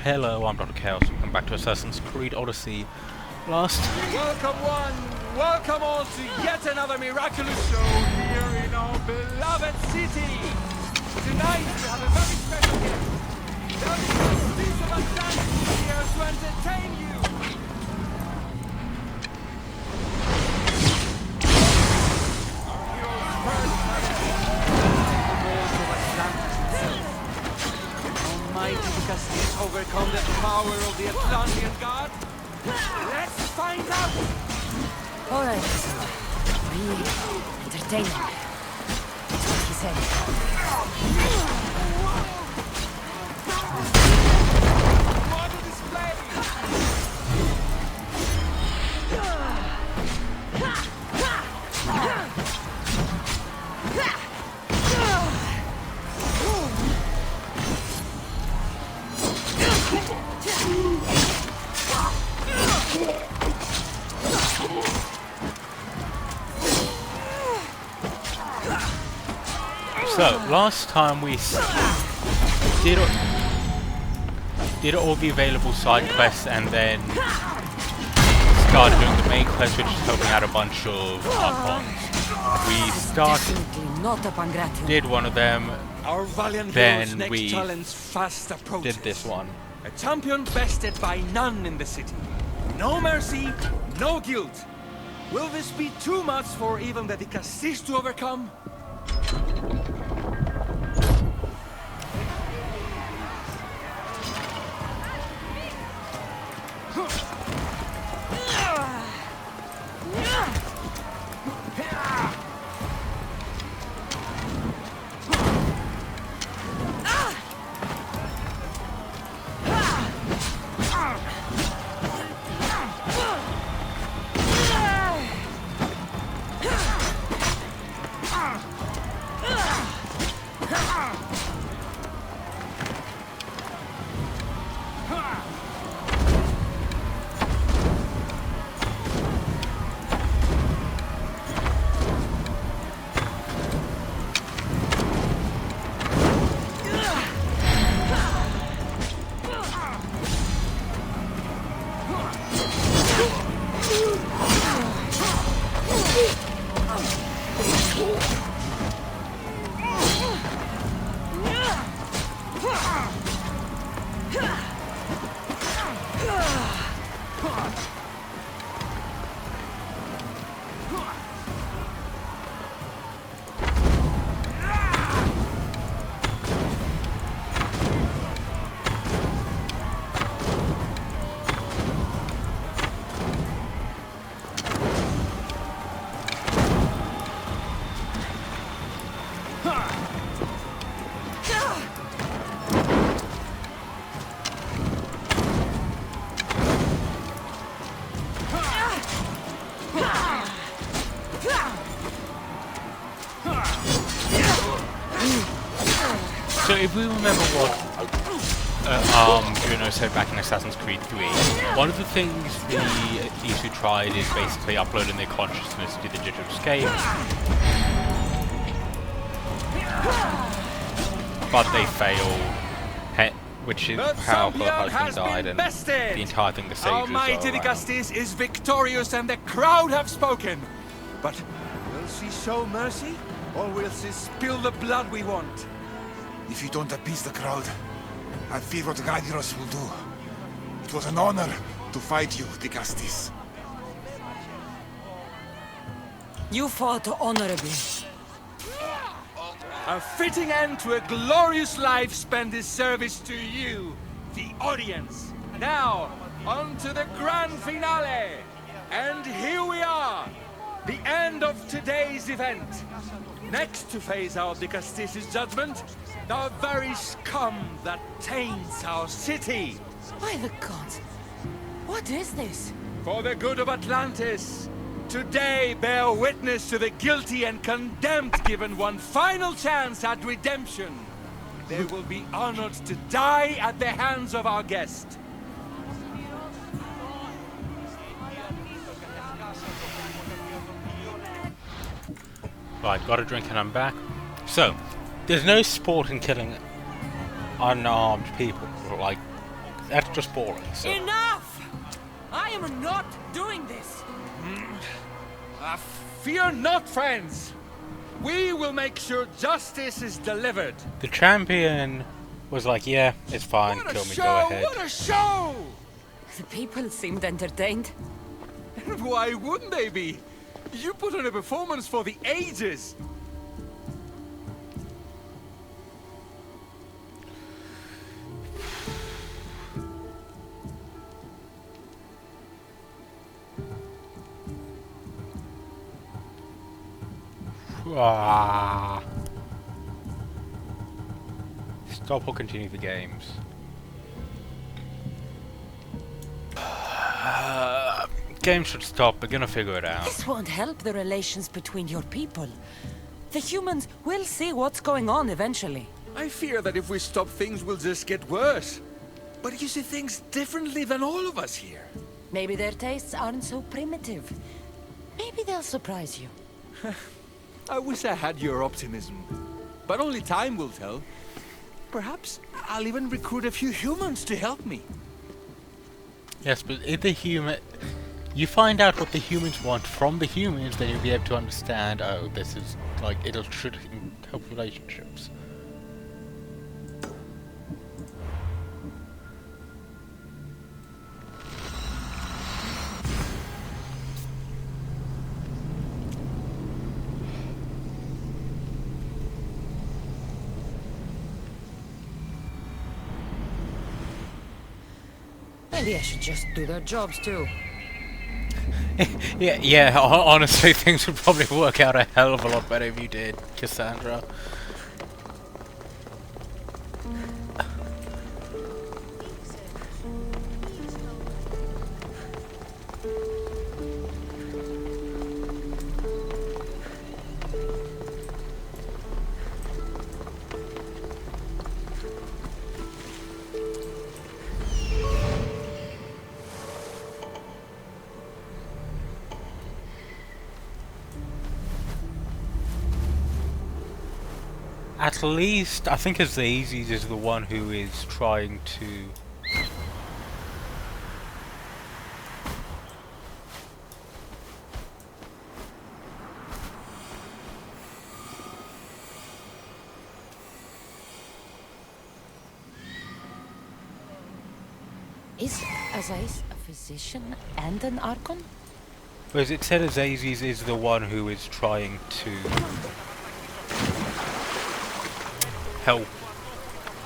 Hello, I'm Dr. Chaos. Welcome back to Assassin's Creed Odyssey. Welcome one, welcome all to yet another miraculous show here in our beloved city. Tonight we have a very special guest. There is the Beast of Atlantis here to entertain you. Our heroes first the walls of Atlantis itself. Almighty Castillas overcome the power of the Atlantean god. Let's find out! Alright, so be entertaining. That's what he said. What a display! So, last time we did all the available side quests and then started doing the main quest, which is helping out a bunch of Archons. We did one of them, Our valiant then heroes' next we challenge fast approaches. did this one. A champion bested by none in the city. No mercy, no guilt. Will this be too much for even the Castillas to overcome? So if we remember what Bruno said back in Assassin's Creed 3, one of the things the thieves who tried is basically uploading their consciousness to the digital scape, but they fail, which is how her husband died and the entire thing the sages Almighty are Castillas is victorious and the crowd have spoken. But will she show mercy or will she spill the blood we want? If you don't appease the crowd, I fear what the Guardians will do. It was an honor to fight you, the Castillas. You fought honorably. A fitting end to a glorious life spent in service to you, the audience. Now, on to the grand finale. And here we are, the end of today's event. Next to face out the Castillas' judgment, the very scum that taints our city. By the gods, what is this? For the good of Atlantis, today bear witness to the guilty and condemned given one final chance at redemption. They will be honored to die at the hands of our guest. Right, got a drink and I'm back. So, there's no sport in killing unarmed people, like That's just boring. So. Enough! I am not doing this! Fear not, friends! We will make sure justice is delivered! The champion was like, yeah, it's fine, What a kill me, show! go ahead. What a show! The people seemed entertained. Why wouldn't they be? You put on a performance for the ages! Ah. Stop or continue the games. Game should stop, we're gonna figure it out. This won't help the relations between your people. The humans will see what's going on eventually. I fear that if we stop things will just get worse. But you see things differently than all of us here. Maybe their tastes aren't so primitive. Maybe they'll surprise you. I wish I had your optimism. But only time will tell. Perhaps I'll even recruit a few humans to help me. Yes, but if the human... You find out what the humans want from the humans, then you'll be able to understand, oh, this is, like, should help relationships. Maybe I should just do their jobs too. yeah, honestly, things would probably work out a hell of a lot better if you did, Cassandra. At least, I think Azazel is the one who is trying to... Is Azais a physician and an Archon? Whereas it said Azazel is the one who is trying to...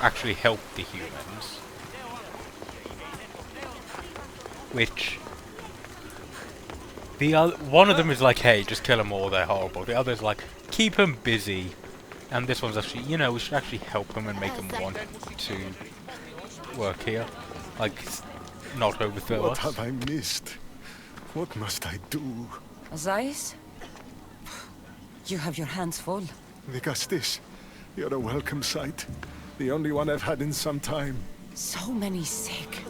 actually help the humans, which one of them is like, hey, just kill them all, they're horrible. The other's like, keep them busy, and this one's actually, you know, we should actually help them and make them want to work here, like, not overthrow us. What have I missed? What must I do? Azais? You have your hands full. Vigastis, you're a welcome sight. The only one I've had in some time. So many sick.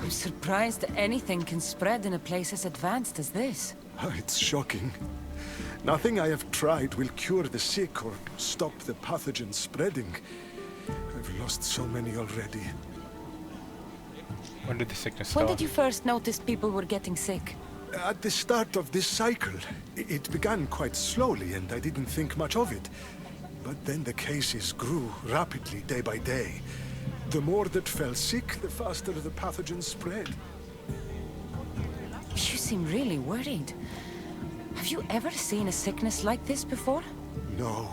I'm surprised anything can spread in a place as advanced as this. It's shocking. Nothing I have tried will cure the sick or stop the pathogen spreading. I've lost so many already. When did the sickness start? When did you first notice people were getting sick? At the start of this cycle, it began quite slowly and I didn't think much of it. But then the cases grew rapidly day by day. The more that fell sick, the faster the pathogen spread. You seem really worried. Have you ever seen a sickness like this before? No.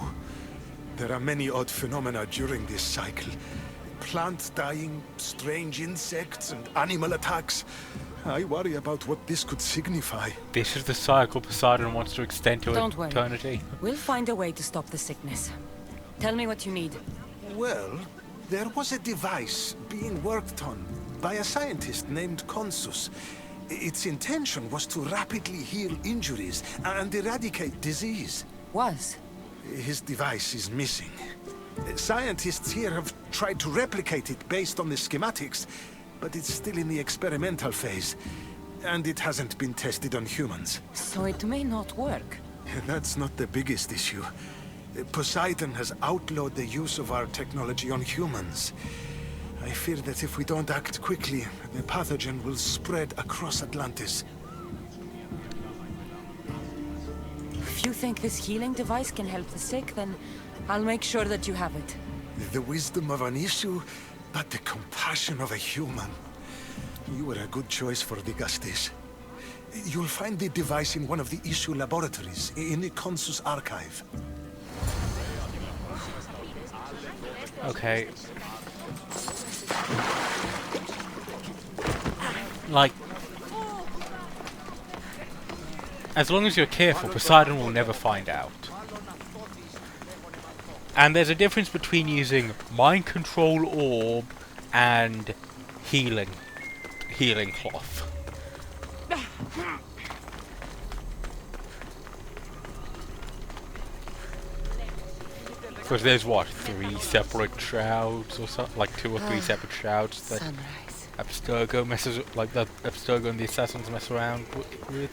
There are many odd phenomena during this cycle. Plants dying, strange insects, and animal attacks. I worry about what this could signify. This is the cycle Poseidon wants to extend to Don't worry. eternity. We'll find a way to stop the sickness. Tell me what you need. Well, there was a device being worked on by a scientist named Consus. Its intention was to rapidly heal injuries and eradicate disease. Was? His device is missing. Scientists here have tried to replicate it based on the schematics, but it's still in the experimental phase, and it hasn't been tested on humans. So it may not work. That's not the biggest issue. Poseidon has outlawed the use of our technology on humans. I fear that if we don't act quickly, the pathogen will spread across Atlantis. If you think this healing device can help the sick, then I'll make sure that you have it. The wisdom of an issue, but the compassion of a human. You were a good choice for the Gustis. You'll find the device in one of the issue laboratories, in the Consus archive. Okay. Like, as long as you're careful, Poseidon will never find out. And there's a difference between using mind control orb and healing cloth. Because there's what, 3 separate shrouds or something, like 2 or 3 separate shrouds that Sunrise. Abstergo messes, like that Abstergo and the assassins mess around with.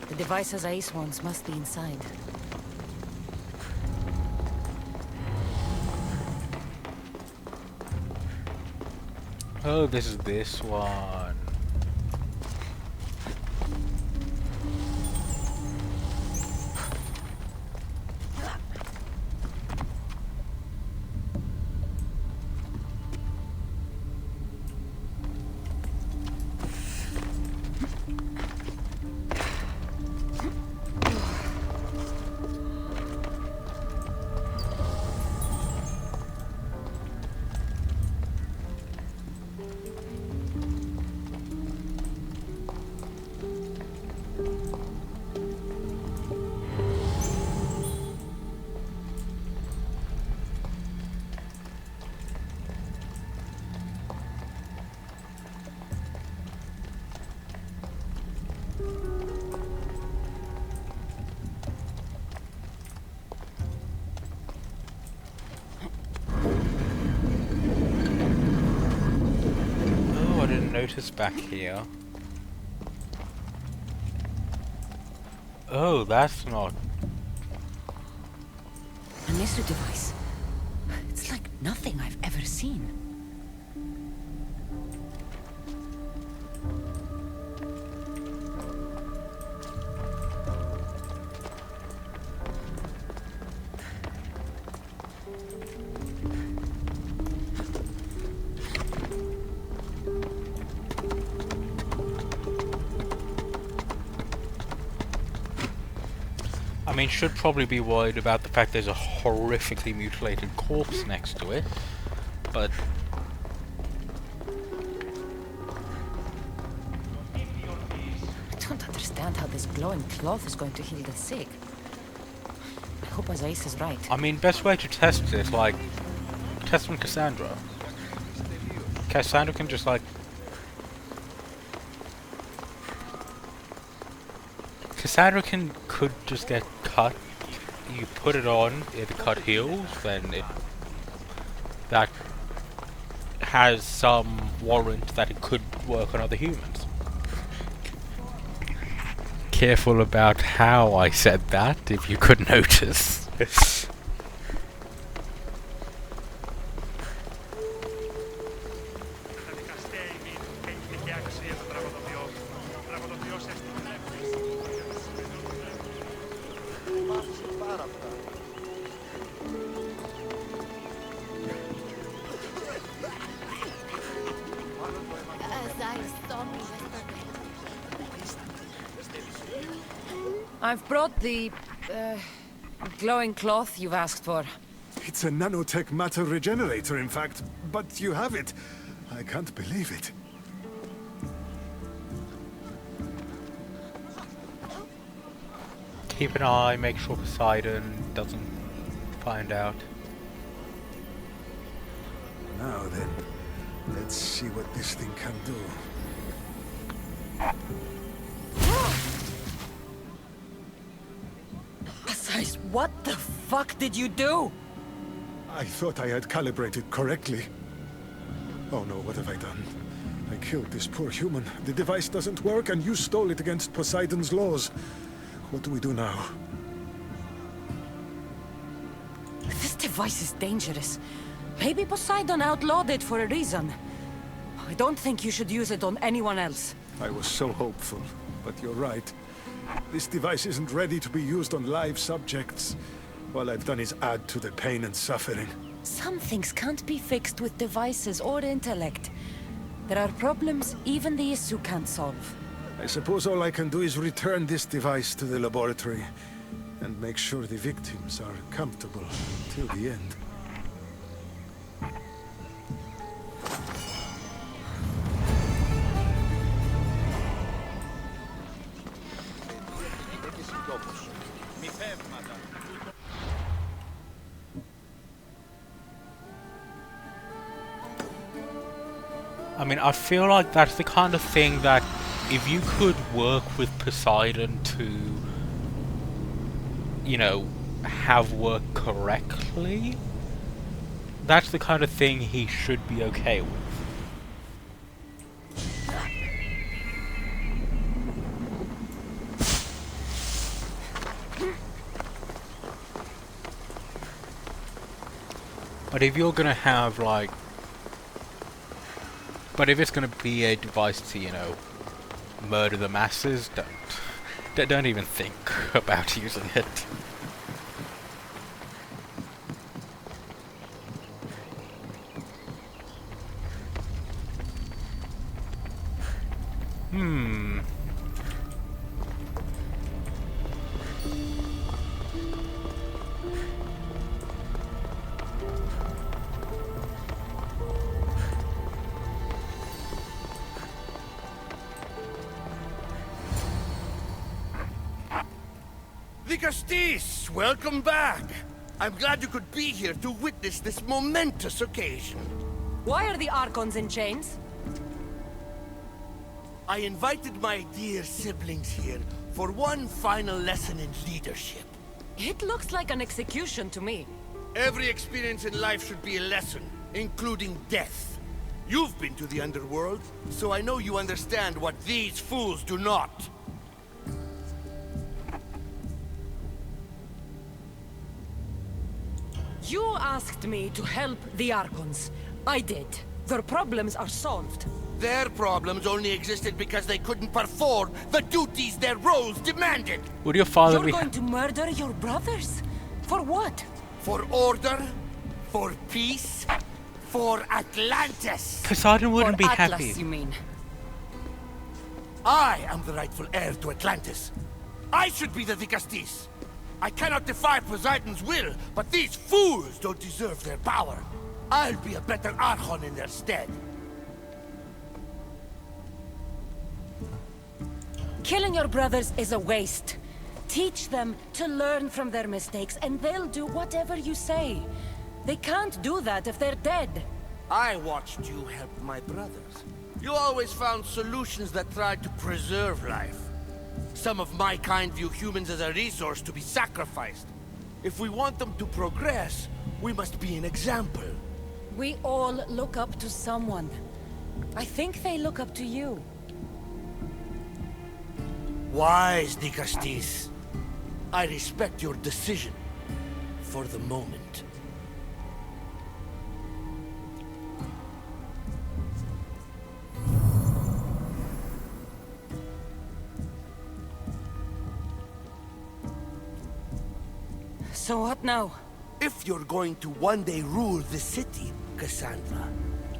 The devices Ace wants must be inside. Oh, this is this one. Notice back here. Oh, that's not. A mystery device. It's like nothing I've ever seen. I mean, should probably be worried about the fact there's a horrifically mutilated corpse next to it, but I don't understand how this glowing cloth is going to heal the sick. I hope Ace is right. I mean, best way to test it, like, test on Cassandra. Cassandra can just, like, Cassandra could just get cut. You put it on, the cut heals, then that has some warrant that it could work on other humans. Careful about how I said that, if you could notice. I've brought the glowing cloth you've asked for. It's a nanotech matter regenerator, in fact, but you have it. I can't believe it. Keep an eye, make sure Poseidon doesn't find out. Now then, let's see what this thing can do. Besides, what the fuck did you do? I thought I had calibrated correctly. Oh no, what have I done? I killed this poor human. The device doesn't work, and you stole it against Poseidon's laws. What do we do now? This device is dangerous. Maybe Poseidon outlawed it for a reason. I don't think you should use it on anyone else. I was so hopeful, but you're right. This device isn't ready to be used on live subjects. All I've done is add to the pain and suffering. Some things can't be fixed with devices or intellect. There are problems even the Isu can't solve. I suppose all I can do is return this device to the laboratory and make sure the victims are comfortable till the end. I mean, I feel like that's the kind of thing that if you could work with Poseidon to, you know, have work correctly, that's the kind of thing he should be okay with. But if you're gonna have, like... But if it's gonna be a device to, you know, murder the masses, don't even think about using it. Vicastis, welcome back. I'm glad you could be here to witness this momentous occasion. Why are the Archons in chains? I invited my dear siblings here for one final lesson in leadership. It looks like an execution to me. Every experience in life should be a lesson, including death. You've been to the underworld, so I know you understand what these fools do not. You asked me to help the Archons. I did. Their problems are solved. Their problems only existed because they couldn't perform the duties their roles demanded. Would your father You're be... going to murder your brothers? For what? For order, for peace, for Atlantis. Poseidon wouldn't For be Atlas, happy. you mean? I am the rightful heir to Atlantis. I should be the Vicastis. I cannot defy Poseidon's will, but these fools don't deserve their power. I'll be a better Archon in their stead. Killing your brothers is a waste. Teach them to learn from their mistakes, and they'll do whatever you say. They can't do that if they're dead. I watched you help my brothers. You always found solutions that tried to preserve life. Some of my kind view humans as a resource to be sacrificed. If we want them to progress, we must be an example. We all look up to someone. I think they look up to you. Wise, Vicastis. I respect your decision. For the moment. So what now? If you're going to one day rule the city, Cassandra,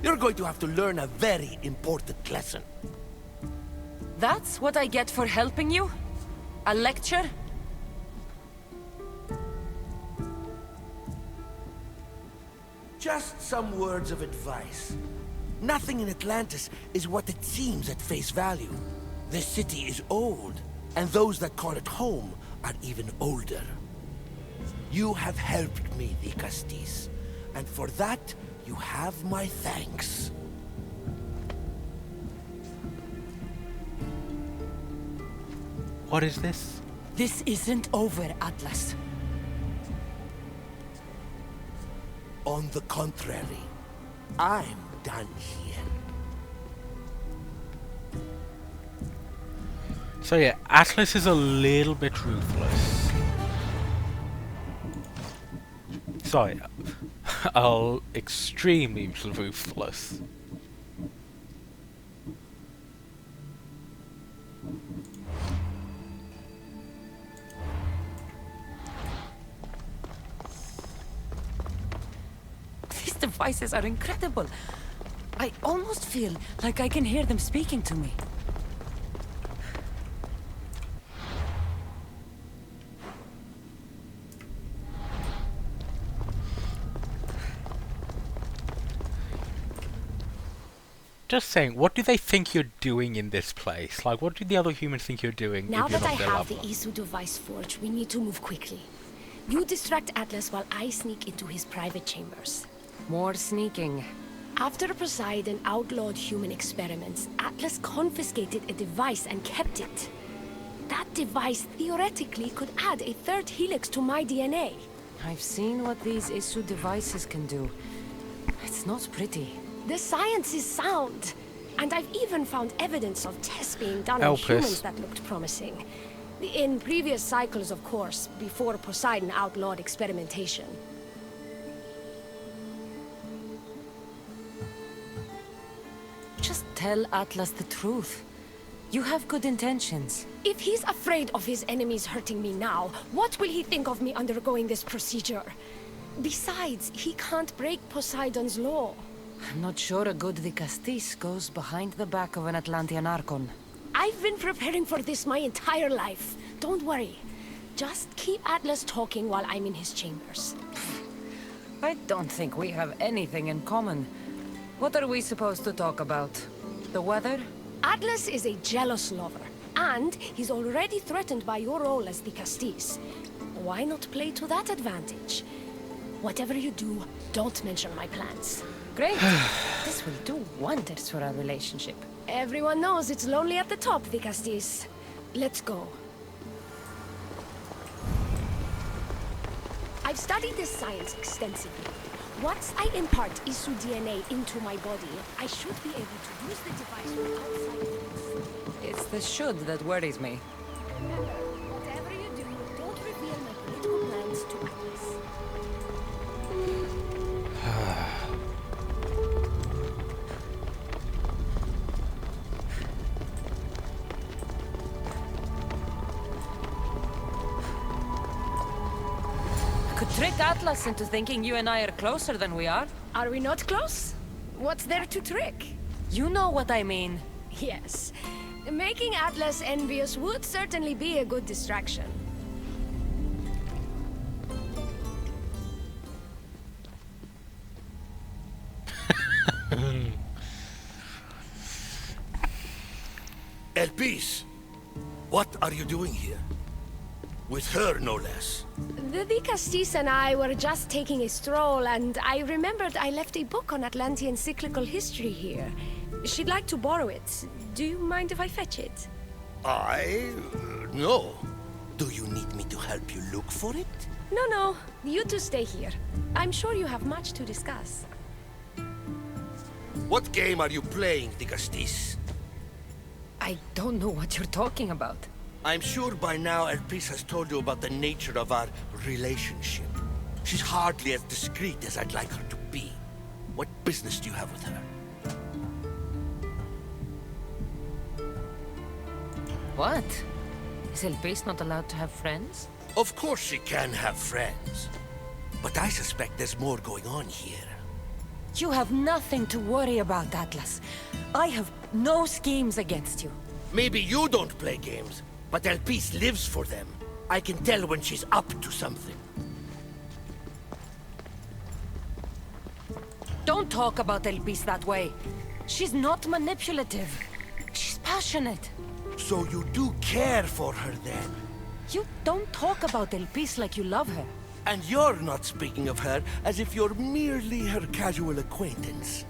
you're going to have to learn a very important lesson. That's what I get for helping you? A lecture? Just some words of advice. Nothing in Atlantis is what it seems at face value. The city is old, and those that call it home are even older. You have helped me, Vicastis, and for that, you have my thanks. What is this? This isn't over, Atlas. On the contrary, I'm done here. So yeah, Atlas is a little bit ruthless. Sorry, extremely ruthless. These devices are incredible. I almost feel like I can hear them speaking to me. Just saying, what do they think you're doing in this place? Like, what do the other humans think you're doing Now if you're that I not their have lover? the Isu device forged, we need to move quickly. You distract Atlas while I sneak into his private chambers. More sneaking. After Poseidon outlawed human experiments, Atlas confiscated a device and kept it. That device theoretically could add a third helix to my DNA. I've seen what these Isu devices can do. It's not pretty. The science is sound, and I've even found evidence of tests being done on Help us. humans that looked promising. In previous cycles, of course, before Poseidon outlawed experimentation. Just tell Atlas the truth. You have good intentions. If he's afraid of his enemies hurting me now, what will he think of me undergoing this procedure? Besides, he can't break Poseidon's law. I'm not sure a good Vicastis goes behind the back of an Atlantean Archon. I've been preparing for this my entire life. Don't worry. Just keep Atlas talking while I'm in his chambers. I don't think we have anything in common. What are we supposed to talk about? The weather? Atlas is a jealous lover, and he's already threatened by your role as the Castis. Why not play to that advantage? Whatever you do, don't mention my plans. Great. This will do wonders for our relationship. Everyone knows it's lonely at the top, the Castis. Let's go. I've studied this science extensively. Once I impart Isu DNA into my body, I should be able to use the device without side effects. It's the should that worries me. Remember, whatever you do, don't reveal my political plans to Atlas. Could trick Atlas into thinking you and I are closer than we are. Are we not close? What's there to trick? You know what I mean. Yes. Making Atlas envious would certainly be a good distraction. Elpis, what are you doing here? With her, no less. The Castis and I were just taking a stroll, and I remembered I left a book on Atlantean cyclical history here. She'd like to borrow it. Do you mind if I fetch it? No. Do you need me to help you look for it? No. You two stay here. I'm sure you have much to discuss. What game are you playing, Castis? I don't know what you're talking about. I'm sure by now Elpis has told you about the nature of our relationship. She's hardly as discreet as I'd like her to be. What business do you have with her? What? Is Elpis not allowed to have friends? Of course she can have friends. But I suspect there's more going on here. You have nothing to worry about, Atlas. I have no schemes against you. Maybe you don't play games, but Elpis lives for them. I can tell when she's up to something. Don't talk about Elpis that way. She's not manipulative. She's passionate. So you do care for her then? You don't talk about Elpis like you love her. And you're not speaking of her as if you're merely her casual acquaintance.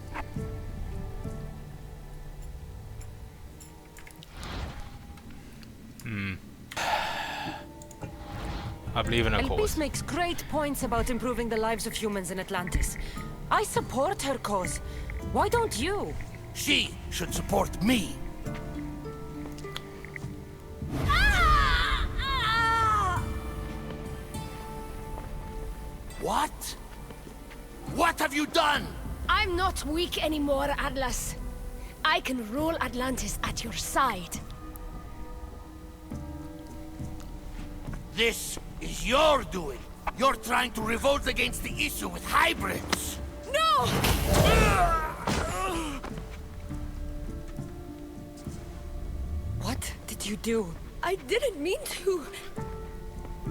I believe in her Elpis cause. makes great points about improving the lives of humans in Atlantis. I support her cause. Why don't you? She should support me. you done? I'm not weak anymore, Atlas. I can rule Atlantis at your side. This is your doing. You're trying to revolt against the issue with hybrids. No! What did you do? I didn't mean to.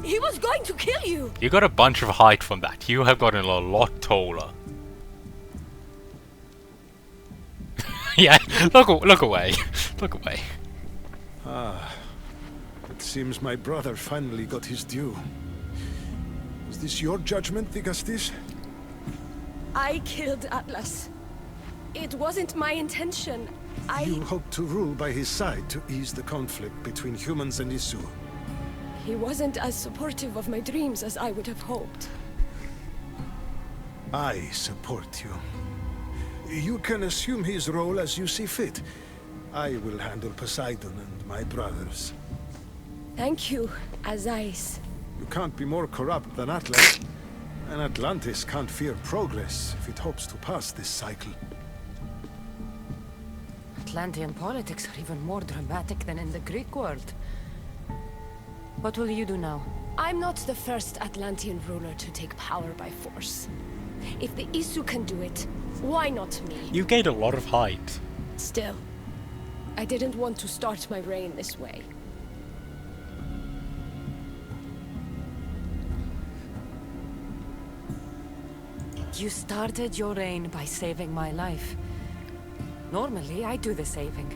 He was going to kill you. You got a bunch of height from that. You have gotten a lot taller. Yeah, look away. Look away. It seems my brother finally got his due. Is this your judgment, Digastis? I killed Atlas. It wasn't my intention. You hoped to rule by his side to ease the conflict between humans and Isu. He wasn't as supportive of my dreams as I would have hoped. I support you. You can assume his role as you see fit. I will handle Poseidon and my brothers. Thank you, Azais. You can't be more corrupt than Atlas. And Atlantis can't fear progress if it hopes to pass this cycle. Atlantean politics are even more dramatic than in the Greek world. What will you do now? I'm not the first Atlantean ruler to take power by force. If the Isu can do it, why not me? You gained a lot of height. Still, I didn't want to start my reign this way. You started your reign by saving my life. Normally, I do the saving.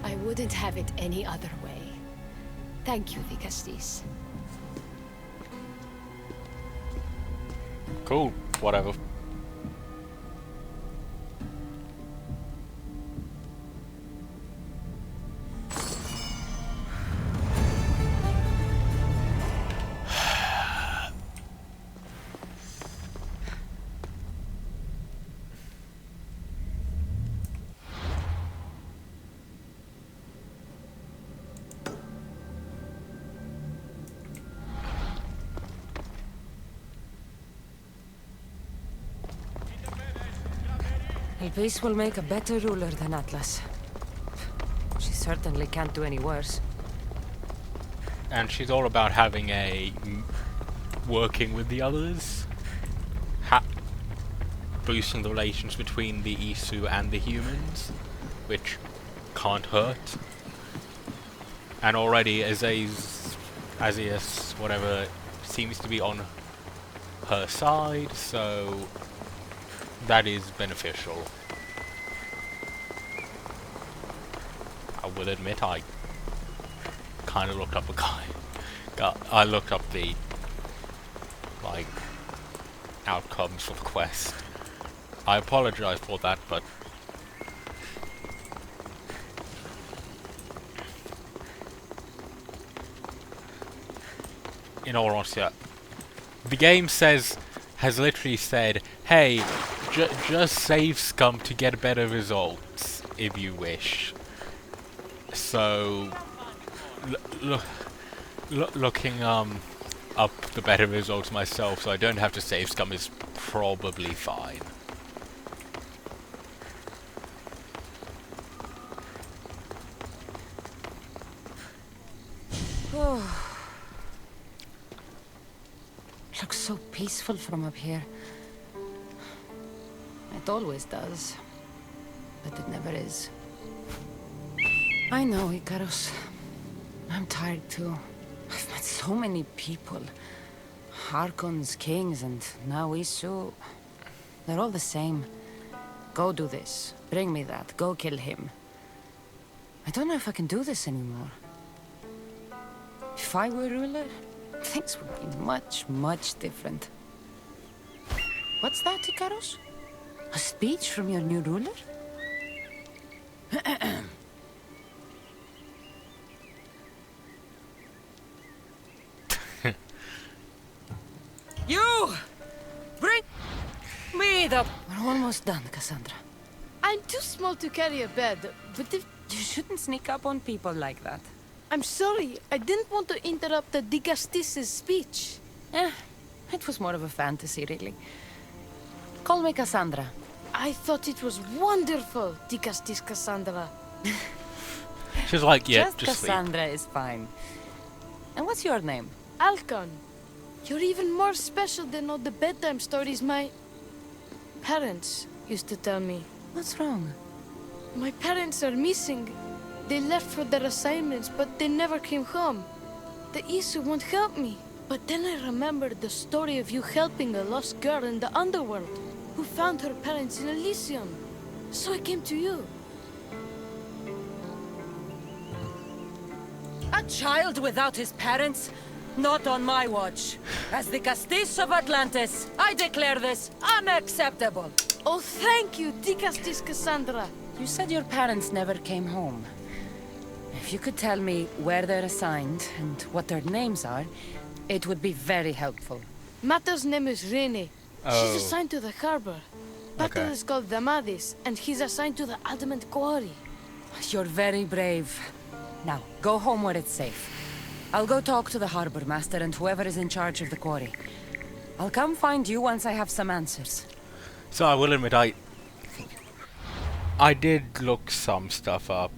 I wouldn't have it any other way. Thank you, Digastis. Cool, whatever. Elpis will make a better ruler than Atlas. She certainly can't do any worse. And she's all about having working with the others, boosting the relations between the Isu and the humans, which can't hurt. And already Azias, whatever, seems to be on her side, so that is beneficial. I will admit I kind of looked up a guy. I looked up the outcomes for the quest. I apologize for that, but in all honesty, the game has literally said, hey, just save scum to get better results if you wish. So looking up the better results myself, so I don't have to save scum, is probably fine. Looks so peaceful from up here. It always does, but it never is. I know, Icarus. I'm tired too. I've met so many people. Archons, kings, and now Isu. They're all the same. Go do this. Bring me that. Go kill him. I don't know if I can do this anymore. If I were ruler, things would be much, much different. What's that, Icarus? A speech from your new ruler? You! Bring me the... We're almost done, Cassandra. I'm too small to carry a bed, but if... You shouldn't sneak up on people like that. I'm sorry, I didn't want to interrupt the Digastis' speech. It was more of a fantasy, really. Call me Cassandra. I thought it was wonderful, Dicastis Cassandra. She's like, yeah, Just just sleep. Cassandra is fine. And what's your name? Alcon, you're even more special than all the bedtime stories my parents used to tell me. What's wrong? My parents are missing. They left for their assignments, but they never came home. The Isu won't help me. But then I remembered the story of you helping a lost girl in the underworld, who found her parents in Elysium. So I came to you. A child without his parents? Not on my watch. As the Castis of Atlantis, I declare this unacceptable. Oh, thank you, Dicastis Cassandra. You said your parents never came home. If you could tell me where they're assigned and what their names are, it would be very helpful. Mata's name is Rene. Oh. She's assigned to the harbor. Pater Okay. is called Damadis, and he's assigned to the Adamant Quarry. You're very brave. Now, go home where it's safe. I'll go talk to the harbor master and whoever is in charge of the quarry. I'll come find you once I have some answers. So I will admit, I did look some stuff up.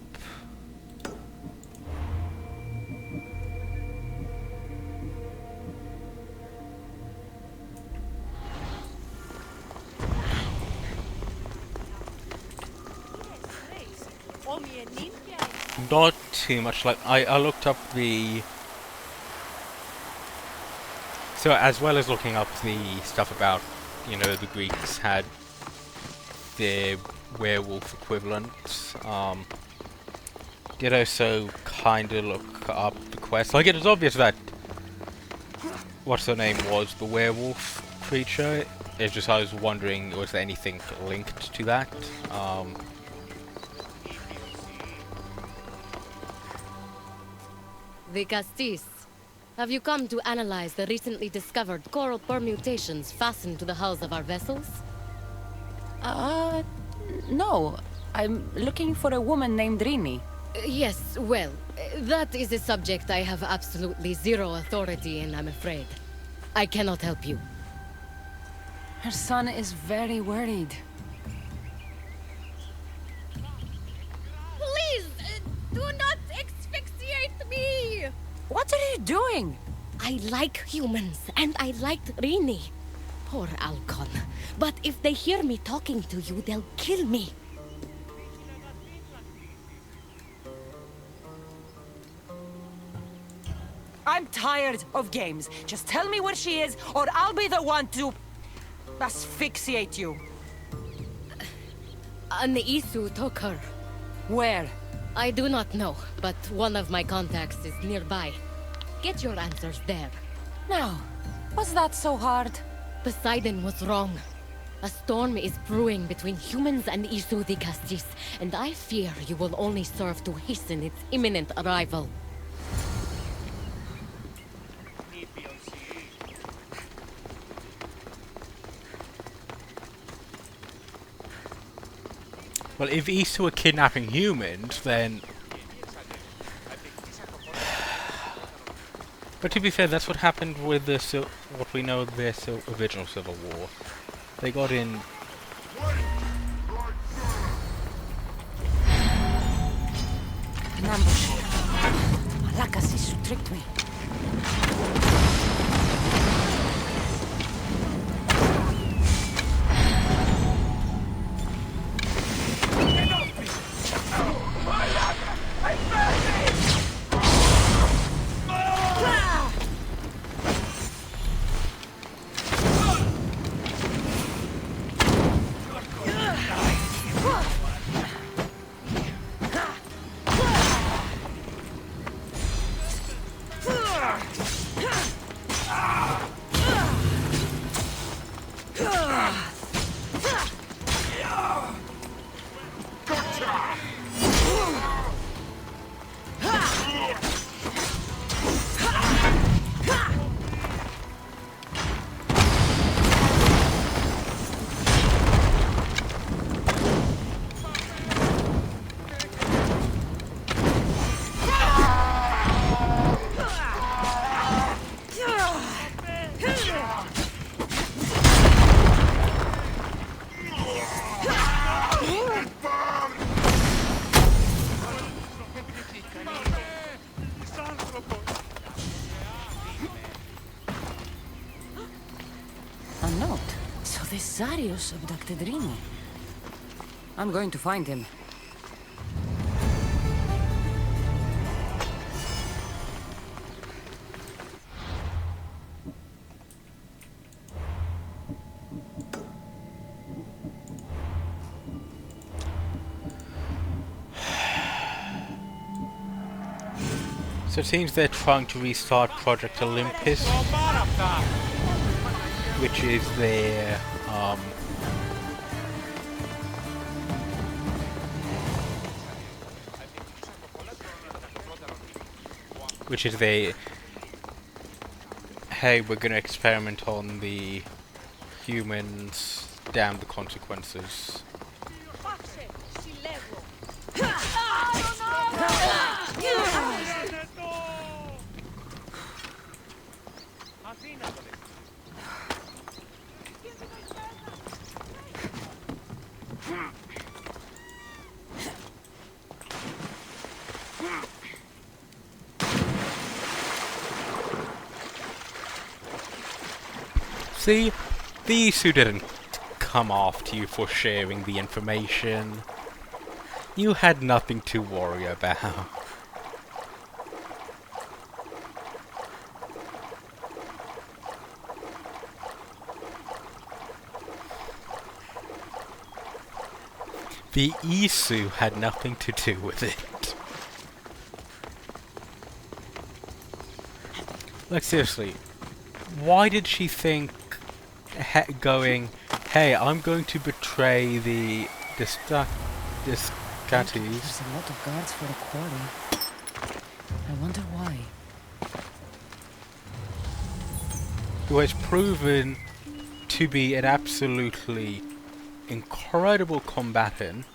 Not too much. Like I looked up the. So as well as looking up the stuff about, you know, the Greeks had their werewolf equivalents. Did also kind of look up the quest. Like it was obvious that what's her name was the werewolf creature. It's just I was wondering, was there anything linked to that? The Castis. Have you come to analyze the recently discovered coral permutations fastened to the hulls of our vessels? No. I'm looking for a woman named Rini. Yes, well, that is a subject I have absolutely zero authority in, I'm afraid. I cannot help you. Her son is very worried. Please, do not asphyxiate me! What are you doing? I like humans, and I liked Rini. Poor Alcon. But if they hear me talking to you, they'll kill me. I'm tired of games. Just tell me where she is, or I'll be the one to asphyxiate you. An Isu took her. Where? I do not know, but one of my contacts is nearby. Get your answers there. Now, was that so hard? Poseidon was wrong. A storm is brewing between humans and Isu the Castis, and I fear you will only serve to hasten its imminent arrival. Well, if Isu are kidnapping humans, then... But to be fair, that's what happened with the what we know of their original civil war. They got in... An ambush. Malaka Sisu tricked me. Zarius abducted Rini. I'm going to find him. So it seems they're trying to restart Project Olympus, which is their hey, we're gonna experiment on the humans, damn the consequences. See, the issue didn't come after you for sharing the information. You had nothing to worry about. The Isu had nothing to do with it. Like, seriously, why did she think going, hey, I'm going to betray the Scatis? There's a lot of guards for the quarry. I wonder why. Who has proven to be an absolutely incredible combatant.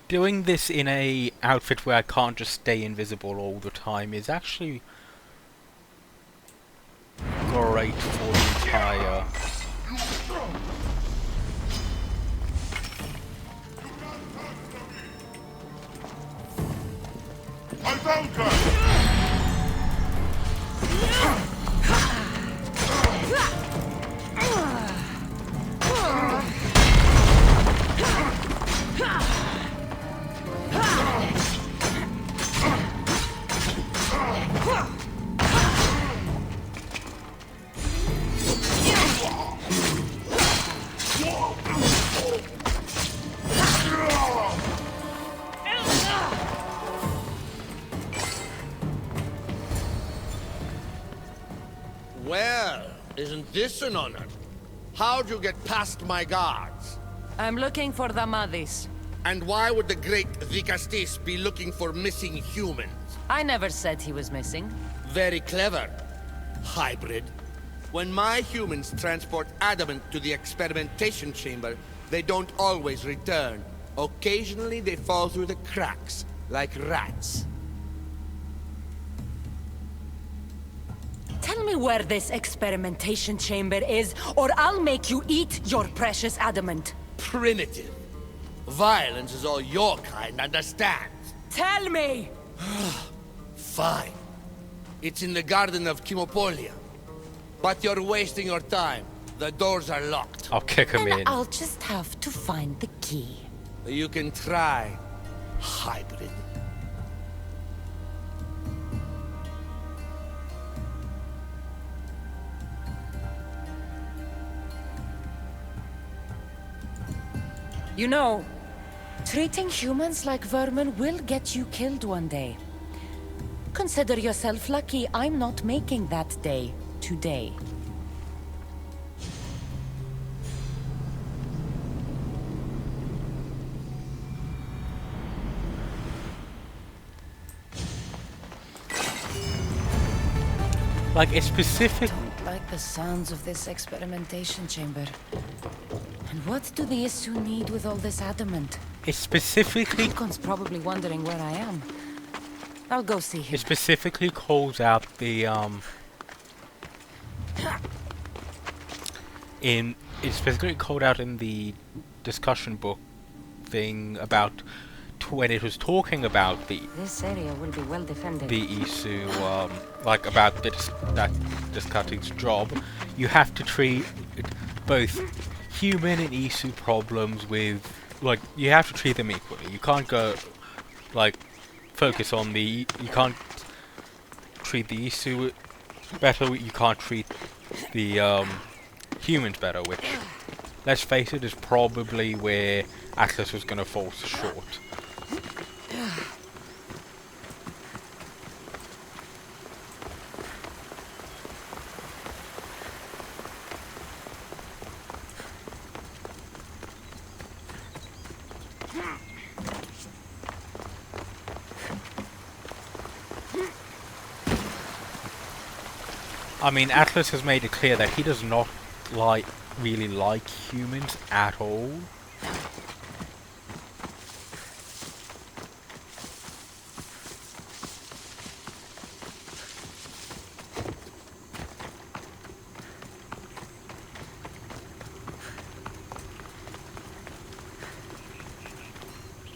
Doing this in a outfit where I can't just stay invisible all the time is actually great for the entire... I found her! Well, isn't this an honor? How'd you get past my guards? I'm looking for the Madis. And why would the great Vicastis be looking for missing humans? I never said he was missing. Very clever. Hybrid. When my humans transport adamant to the experimentation chamber, they don't always return. Occasionally they fall through the cracks, like rats. Tell me where this experimentation chamber is, or I'll make you eat your precious adamant. Primitive. Violence is all your kind understands. Tell me! Fine. It's in the garden of Kimopolia. But you're wasting your time. The doors are locked. I'll kick him in. I'll just have to find the key. You can try, hybrid. You know, treating humans like vermin will get you killed one day. Consider yourself lucky I'm not making that day today. Like, it's specific. I don't like the sounds of this experimentation chamber. And what do the Isu need with all this adamant? It's specifically. Archon's probably wondering where I am. I'll go see him. It specifically calls out the It's specifically called out in the discussion book thing about when it was talking about This area will be well defended. the Isu, like about that discutting's job. You have to treat both human and Isu problems with, like, you have to treat them equally. You can't go, like, focus on you can't treat the Isu better, you can't treat the humans better, which, let's face it, is probably where Atlas was going to fall short. I mean, Atlas has made it clear that he does not really like humans at all.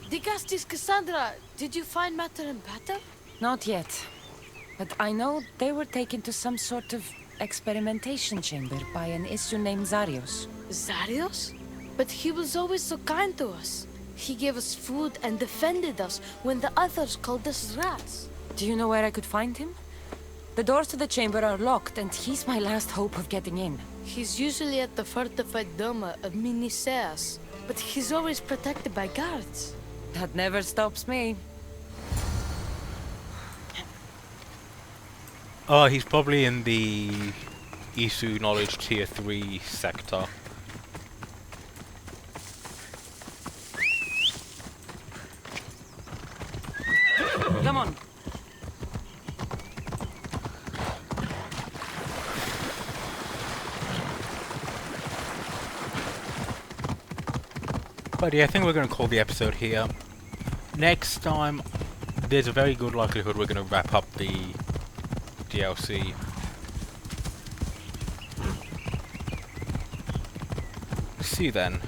Digastis Cassandra, did you find Matter and Pater? Not yet. But I know they were taken to some sort of experimentation chamber by an Isu named Zarios. Zarios? But he was always so kind to us. He gave us food and defended us when the others called us rats. Do you know where I could find him? The doors to the chamber are locked, and he's my last hope of getting in. He's usually at the fortified Doma of Miniseas, but he's always protected by guards. That never stops me. Oh, he's probably in the Isu Knowledge Tier 3 sector. Come on. But yeah, I think we're going to call the episode here. Next time, there's a very good likelihood we're going to wrap up the DLC. See you then.